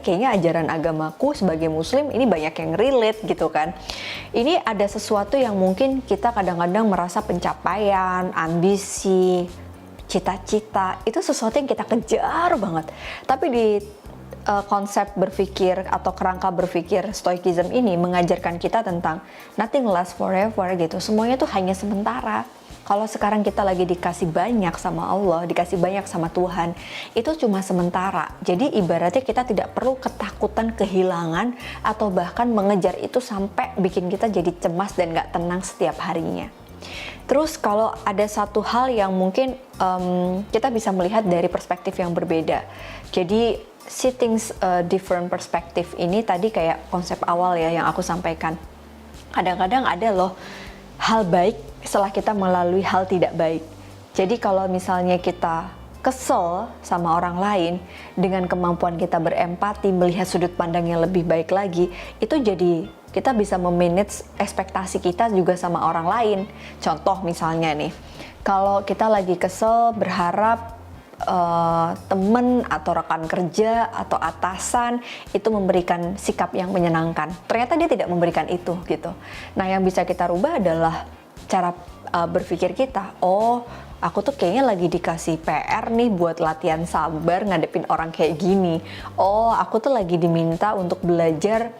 kayaknya ajaran agamaku sebagai muslim ini banyak yang relate gitu kan. Ini ada sesuatu yang mungkin kita kadang-kadang merasa pencapaian, ambisi, cita-cita, itu sesuatu yang kita kejar banget. Tapi di konsep berpikir atau kerangka berpikir Stoicism ini mengajarkan kita tentang nothing lasts forever gitu. Semuanya tuh hanya sementara. Kalau sekarang kita lagi dikasih banyak sama Allah, dikasih banyak sama Tuhan, itu cuma sementara. Jadi ibaratnya kita tidak perlu ketakutan kehilangan atau bahkan mengejar itu sampai bikin kita jadi cemas dan gak tenang setiap harinya. Terus kalau ada satu hal yang mungkin kita bisa melihat dari perspektif yang berbeda. Jadi see things different perspective ini tadi kayak konsep awal ya yang aku sampaikan. Kadang-kadang ada loh hal baik setelah kita melalui hal tidak baik. Jadi kalau misalnya kita kesel sama orang lain, dengan kemampuan kita berempati, melihat sudut pandang yang lebih baik lagi, itu jadi kita bisa memanage ekspektasi kita juga sama orang lain. Contoh misalnya nih, kalau kita lagi kesel berharap teman atau rekan kerja atau atasan itu memberikan sikap yang menyenangkan, ternyata dia tidak memberikan itu gitu. Nah, yang bisa kita rubah adalah cara berpikir kita. Oh, aku tuh kayaknya lagi dikasih PR nih buat latihan sabar ngadepin orang kayak gini. Oh, aku tuh lagi diminta untuk belajar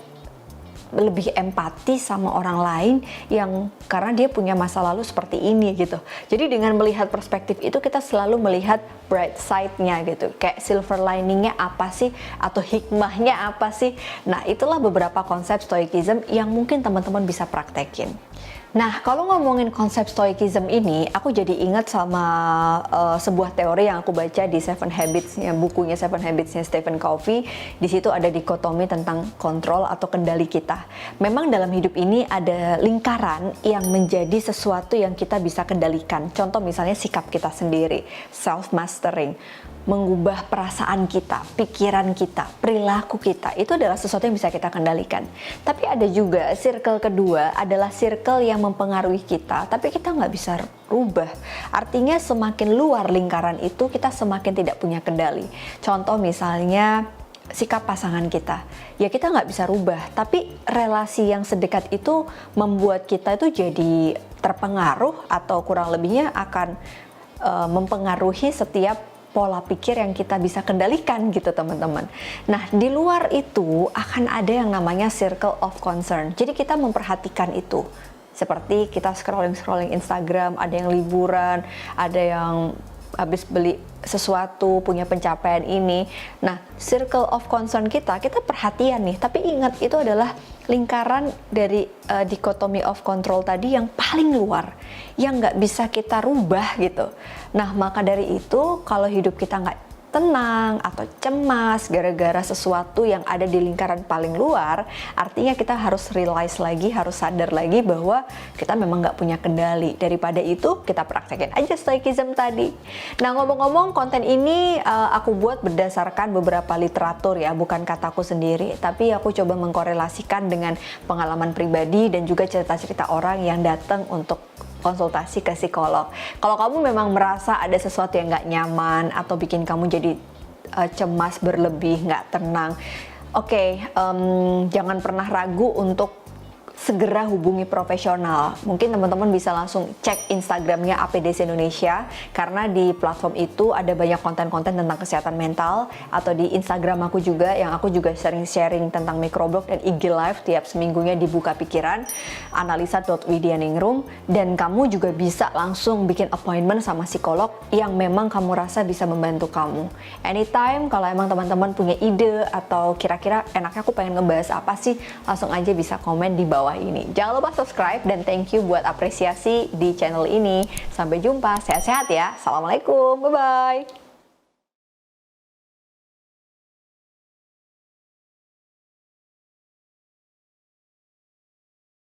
lebih empati sama orang lain yang karena dia punya masa lalu seperti ini gitu. Jadi dengan melihat perspektif itu kita selalu melihat bright side-nya gitu. Kayak silver lining-nya apa sih atau hikmahnya apa sih. Nah, itulah beberapa konsep Stoicism yang mungkin teman-teman bisa praktekin. Nah, kalau ngomongin konsep Stoicism ini, aku jadi ingat sama sebuah teori yang aku baca di Seven Habits-nya, bukunya Seven Habits-nya Stephen Covey. Di situ ada dikotomi tentang kontrol atau kendali kita. Memang dalam hidup ini ada lingkaran yang menjadi sesuatu yang kita bisa kendalikan. Contoh misalnya sikap kita sendiri, self-mastering. Mengubah perasaan kita, pikiran kita, perilaku kita, itu adalah sesuatu yang bisa kita kendalikan. Tapi ada juga circle kedua adalah circle yang mempengaruhi kita, tapi kita nggak bisa rubah. Artinya semakin luar lingkaran itu kita semakin tidak punya kendali. Contoh misalnya sikap pasangan kita, ya kita nggak bisa rubah, tapi relasi yang sedekat itu membuat kita itu jadi terpengaruh atau kurang lebihnya akan mempengaruhi setiap pola pikir yang kita bisa kendalikan gitu teman-teman. Nah, di luar itu akan ada yang namanya circle of concern. Jadi kita memperhatikan itu. Seperti kita scrolling Instagram, ada yang liburan, ada yang habis beli sesuatu, punya pencapaian ini. Nah, circle of concern kita perhatian nih. Tapi ingat, itu adalah lingkaran dari dikotomi of control tadi yang paling luar, yang nggak bisa kita rubah gitu. Nah, maka dari itu, kalau hidup kita nggak tenang atau cemas gara-gara sesuatu yang ada di lingkaran paling luar, artinya kita harus realize lagi, harus sadar lagi bahwa kita memang nggak punya kendali. Daripada itu, kita praktekin aja Stoicism tadi. Nah, ngomong-ngomong, konten ini aku buat berdasarkan beberapa literatur ya, bukan kataku sendiri, tapi aku coba mengkorelasikan dengan pengalaman pribadi dan juga cerita-cerita orang yang datang untuk konsultasi ke psikolog. Kalau kamu memang merasa ada sesuatu yang nggak nyaman atau bikin kamu jadi cemas berlebih, nggak tenang, jangan pernah ragu untuk segera hubungi profesional. Mungkin teman-teman bisa langsung cek Instagramnya APDC Indonesia, karena di platform itu ada banyak konten-konten tentang kesehatan mental. Atau di Instagram aku juga, yang aku juga sering sharing tentang microblog dan IG live tiap seminggunya di Buka Pikiran, analisa.widianingrum. Dan kamu juga bisa langsung bikin appointment sama psikolog yang memang kamu rasa bisa membantu kamu. Anytime, kalau emang teman-teman punya ide atau kira-kira enaknya aku pengen ngebahas apa sih, langsung aja bisa komen di bawah ini. Jangan lupa subscribe dan thank you buat apresiasi di channel ini. Sampai jumpa, sehat-sehat ya. Assalamualaikum, bye-bye.